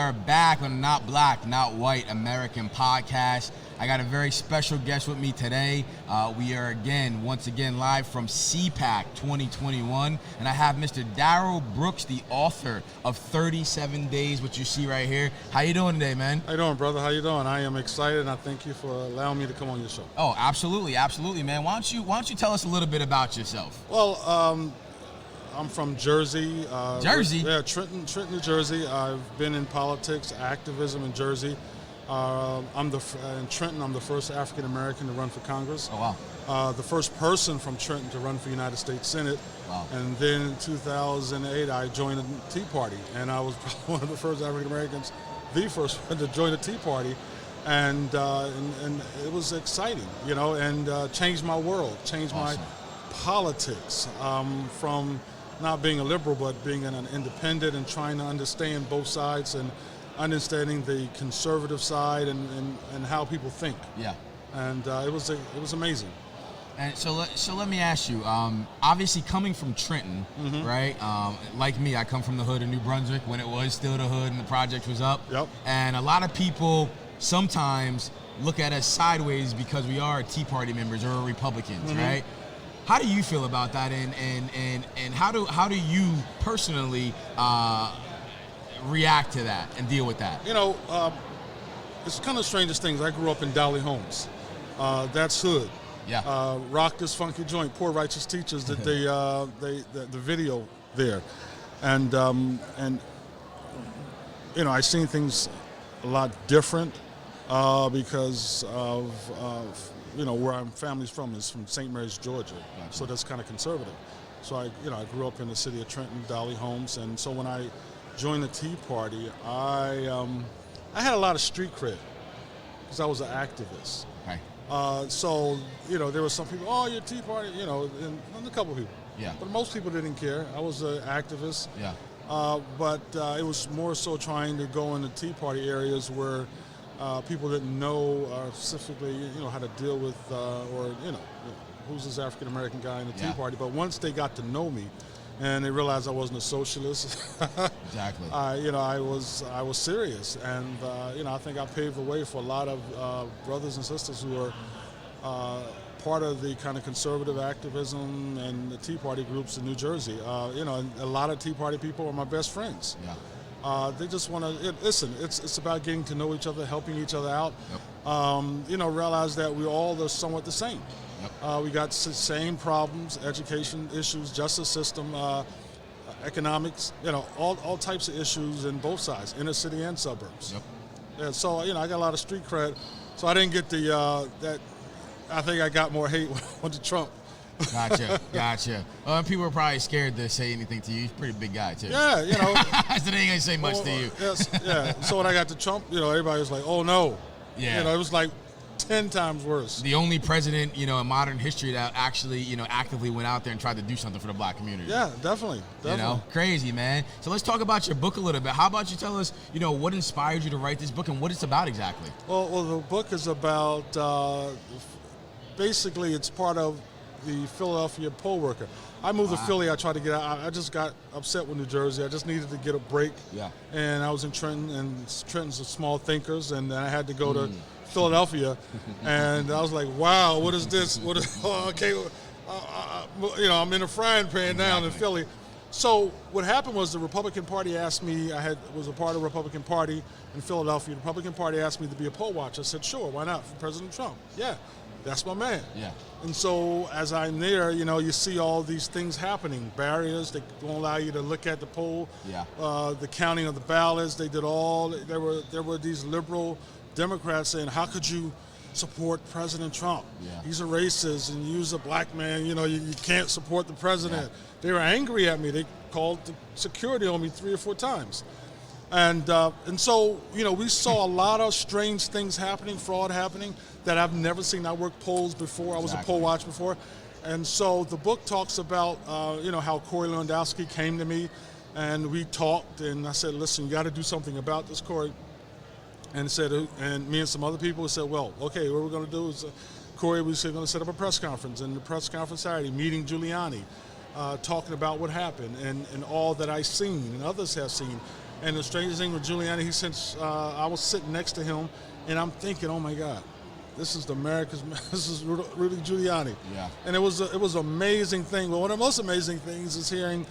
are back on Not Black, Not White American podcast. I got a very special guest with me today. We are once again live from CPAC 2021, and I have Mr. Daryl Brooks, the author of 37 Days, which you see right here. How you doing today, man? How you doing, brother? How you doing? I am excited, and I thank you for allowing me to come on your show. Oh, absolutely, man. Why don't you tell us a little bit about yourself? Well, I'm from Jersey. Jersey? Yeah, Trenton, New Jersey. I've been in politics, activism in Jersey. In Trenton, I'm the first African American to run for Congress. Oh, wow. The first person from Trenton to run for United States Senate. Wow. And then in 2008, I joined the Tea Party, and I was one of the first African Americans, the first one to join the Tea Party. And it was exciting, and changed my world, changed Awesome. my politics from not being a liberal, but being an independent and trying to understand both sides and understanding the conservative side and how people think. Yeah. And it was amazing. And so let me ask you, obviously coming from Trenton, Mm-hmm. right? Like me, I come from the hood of New Brunswick when it was still the hood and the project was up. Yep. And a lot of people sometimes look at us sideways because we are Tea Party members or Republicans, Mm-hmm. right? How do you feel about that, and how do you personally react to that and deal with that? It's kind of the strangest things. I grew up in Dolly Homes. That's hood. Yeah. Rock This Funky Joint, Poor Righteous Teachers, that the video there, and I seen things a lot different because of where my family's from is from St. Mary's, Georgia, so that's kind of conservative. So I grew up in the city of Trenton, Dolly Homes, and so when I joined the Tea Party, I had a lot of street cred because I was an activist. Right. So there were some people, oh, you're Tea Party, and a couple of people. Yeah. But most people didn't care. I was an activist. Yeah. But it was more so trying to go into Tea Party areas where people didn't know specifically, how to deal with, who's this African American guy in the Tea Party. But once they got to know me, and they realized I wasn't a socialist, Exactly. I was serious, and I think I paved the way for a lot of brothers and sisters who are part of the kind of conservative activism and the Tea Party groups in New Jersey. And a lot of Tea Party people are my best friends. Yeah. They just want to listen. It's about getting to know each other, helping each other out. Yep. Realize that we all are somewhat the same. Yep. We got the same problems: education issues, justice system, economics. All types of issues in both sides, inner city and suburbs. Yep. And so I got a lot of street cred. So I didn't get the that. I think I got more hate when I went to Trump. Gotcha. People were probably scared to say anything to you. He's a pretty big guy, too. Yeah, So they ain't gonna say much to you. Yes, yeah. So when I got to Trump, everybody was like, "Oh no." Yeah. It was like 10 times worse. The only president, in modern history that actually, actively went out there and tried to do something for the black community. Yeah, definitely. Crazy, man. So let's talk about your book a little bit. How about you tell us, what inspired you to write this book and what it's about exactly? Well, the book is about, basically it's part of the Philadelphia poll worker. I moved to Philly. I tried to get out. I just got upset with New Jersey. I just needed to get a break. Yeah. And I was in Trenton, and Trenton's a small thinkers, and then I had to go to Philadelphia, and I was like, wow, what is this? I'm in a frying pan down in Philly. So what happened was the Republican Party asked me, was a part of the Republican Party in Philadelphia. The Republican Party asked me to be a poll watcher. I said, sure, why not, for President Trump? Yeah, that's my man. Yeah. And so as I'm there, you see all these things happening, barriers that won't allow you to look at the poll, the counting of the ballots. There were these liberal Democrats saying, how could you support President Trump? Yeah. He's a racist, and you're a black man, you can't support the president. Yeah. They were angry at me. They called the security on me 3 or 4 times. And so, we saw a lot of strange things happening, fraud happening that I've never seen. I worked polls before. I was a poll watcher before. And so the book talks about, how Corey Lewandowski came to me, and we talked, and I said, listen, you got to do something about this, Corey. And me and some other people said, well, okay, what we're going to do is, Corey was going to set up a press conference, and the press conference Saturday, meeting Giuliani, talking about what happened and all that I've seen and others have seen. And the strangest thing with Giuliani, he since I was sitting next to him, and I'm thinking, oh my God, this is this is Rudy Giuliani. Yeah. And it was an amazing thing. But one of the most amazing things is hearing,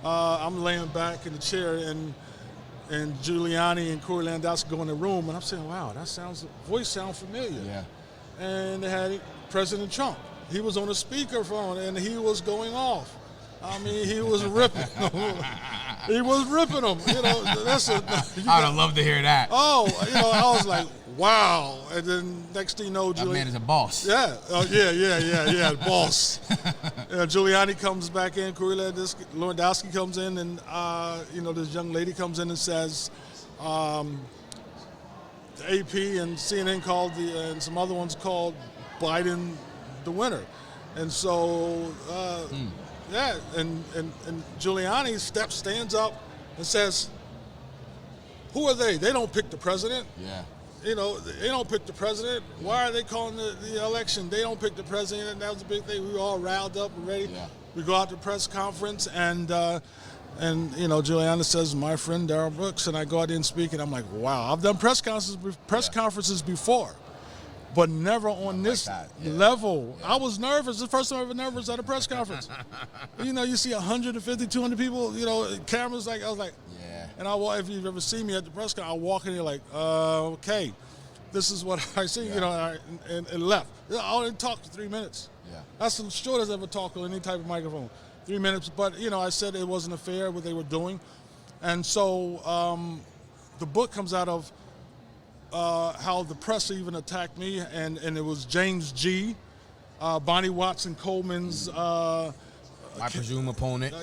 I'm laying back in the chair, and Giuliani and Corey Landowski go in the room, and I'm saying, wow, voice sounds familiar. Yeah. And they had President Trump. He was on a speakerphone, and he was going off. I mean, he was ripping them. He was ripping them. You know, I'd have loved to hear that. Oh, you know, I was like, wow. And then next thing you know, That man is a boss. Yeah. Boss. Giuliani comes back in. Corey Lewandowski comes in, and you know, this young lady comes in and says, the AP and CNN called and some other ones called Biden the winner, and so. Yeah, and Giuliani stands up and says, who are they? They don't pick the president. Yeah. You know, they don't pick the president. Why are they calling the election? They don't pick the president. And that was a big thing. We were all riled up and ready. Yeah. We go out to press conference, and you know, Giuliani says, my friend Daryl Brooks, and I go out there and speak, and I'm like, wow, I've done press conferences before. But never on this level. Yeah. I was nervous. The first time I was nervous at a press conference. You know, you see 150, 200 people, you know, cameras, like, I was like, yeah. And if you've ever seen me at the press conference, I walk in here like, okay, this is what I see, you know, and left. I only talked for 3 minutes. Yeah. That's the shortest I ever talked on any type of microphone. 3 minutes. But, you know, I said it wasn't fair what they were doing. And so the book comes out of how the press even attacked me, and it was James G., Bonnie Watson Coleman's I presume opponent.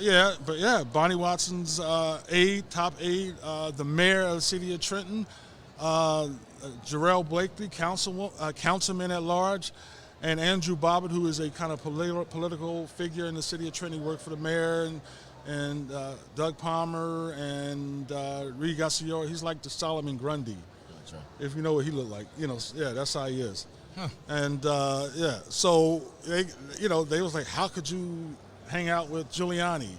Bonnie Watson's top aide, the mayor of the city of Trenton, Jarrell Blakely, councilman at large, and Andrew Bobbitt, who is a kind of political figure in the city of Trenton. He worked for the mayor, and Doug Palmer and Reed Gassior. He's like the Solomon Grundy. If you know what he looked like, you know, yeah, that's how he is. Huh. And so they was like, how could you hang out with Giuliani?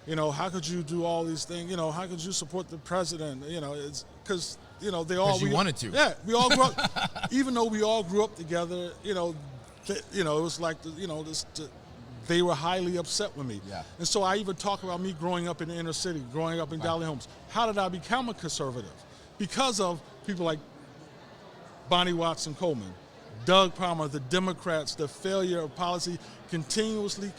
You know, how could you do all these things? You know, how could you support the president? You know, it's because you know they all wanted to. Yeah, we all grew up. Even though we all grew up together, you know, it was like they were highly upset with me. Yeah. And so I even talk about me growing up in the inner city, growing up in Dolly Homes. How did I become a conservative? Because of people like Bonnie Watson Coleman, Doug Palmer, the Democrats, the failure of policy, continuously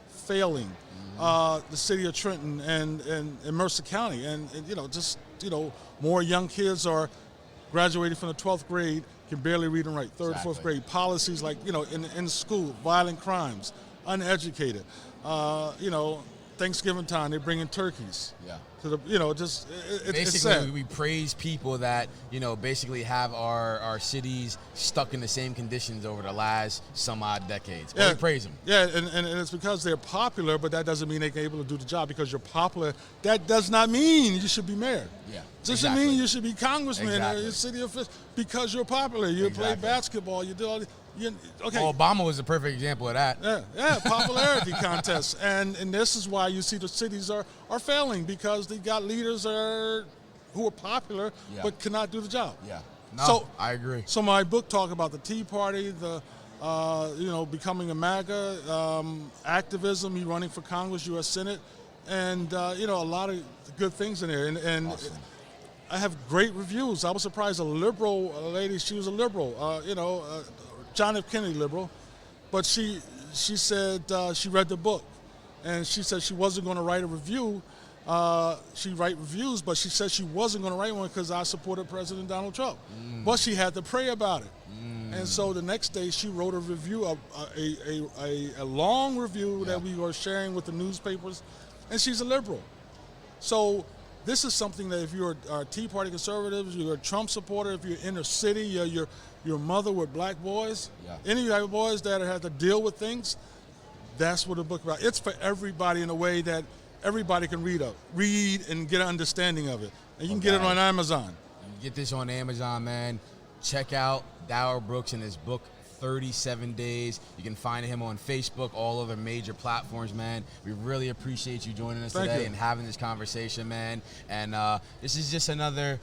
failing the city of Trenton and Mercer County. And you know, just, you know, more young kids are graduating from the 12th grade, can barely read and write, third, fourth grade. Policies like, you know, in school, violent crimes, uneducated. You know, Thanksgiving time, they bring in turkeys. Yeah. To the, you know, just it's sad. We praise people that, you know, basically have our cities stuck in the same conditions over the last some odd decades. Yeah. We praise them. Yeah, and it's because they're popular, but that doesn't mean they're able to do the job. Because you're popular, that does not mean you should be mayor. Yeah. Just mean you should be congressman or city official because you're popular. You play basketball. You do all. Okay. Well, Obama was a perfect example of that. Yeah, popularity contests, and this is why you see the cities are failing, because they got leaders who are popular but cannot do the job. Yeah, no, I agree. So my book talk about the Tea Party, the you know, becoming a MAGA, activism, me running for Congress, U.S. Senate, and you know, a lot of good things in there, and awesome. I have great reviews. I was surprised. A liberal lady, she was a liberal, you know. John F. Kennedy liberal, but she said she read the book, and she said she wasn't going to write a review. She write reviews, but she said she wasn't going to write one because I supported President Donald Trump. But she had to pray about it, and so the next day she wrote a review, a long review that we were sharing with the newspapers, and she's a liberal. So this is something that if you're a Tea Party conservative, you're a Trump supporter, if you're inner city, your mother with black boys, any type of boys that have to deal with things, that's what the book about. It's for everybody in a way that everybody can read and get an understanding of it. And you can get it on Amazon. You get this on Amazon, man. Check out Daryl Brooks and his book, 37 days. You can find him on Facebook, all over major platforms, man. We really appreciate you joining us today and having this conversation, man. And this is just another,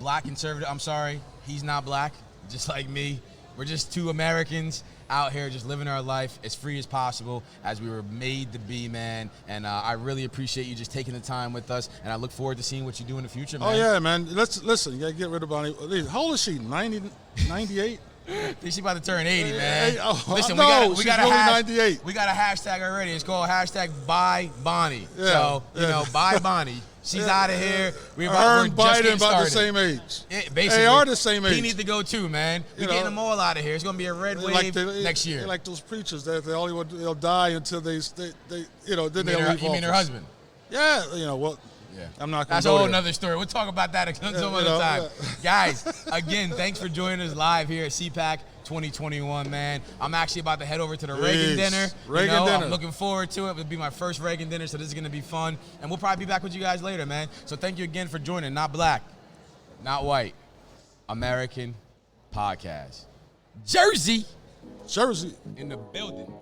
black conservative. I'm sorry, he's not black, just like me. We're just two Americans out here just living our life as free as possible, as we were made to be, man. And I really appreciate you just taking the time with us, and I look forward to seeing what you do in the future, man. Oh, yeah, man. Listen, you got to get rid of Bonnie. How old is she, 98? I think she about to turn 80, man. Listen, she's really 98. We got a hashtag already. It's called hashtag Buy Bonnie. Yeah, so, buy Bonnie. She's out of here. Her and Biden about the same age. Basically, they are the same age. He needs to go too, man. We're getting them all out of here. It's going to be a red wave next year. They're like those preachers that they'll die until they then they'll leave office. You mean her husband? Yeah, well. Yeah. I'm not going to That's a whole nother story. We'll talk about that some other time. Guys, again, thanks for joining us live here at CPAC 2021, man. I'm actually about to head over to the Reagan dinner. I'm looking forward to it. It'll be my first Reagan dinner, so this is going to be fun. And we'll probably be back with you guys later, man. So thank you again for joining Not Black, Not White, American Podcast. Jersey in in the building.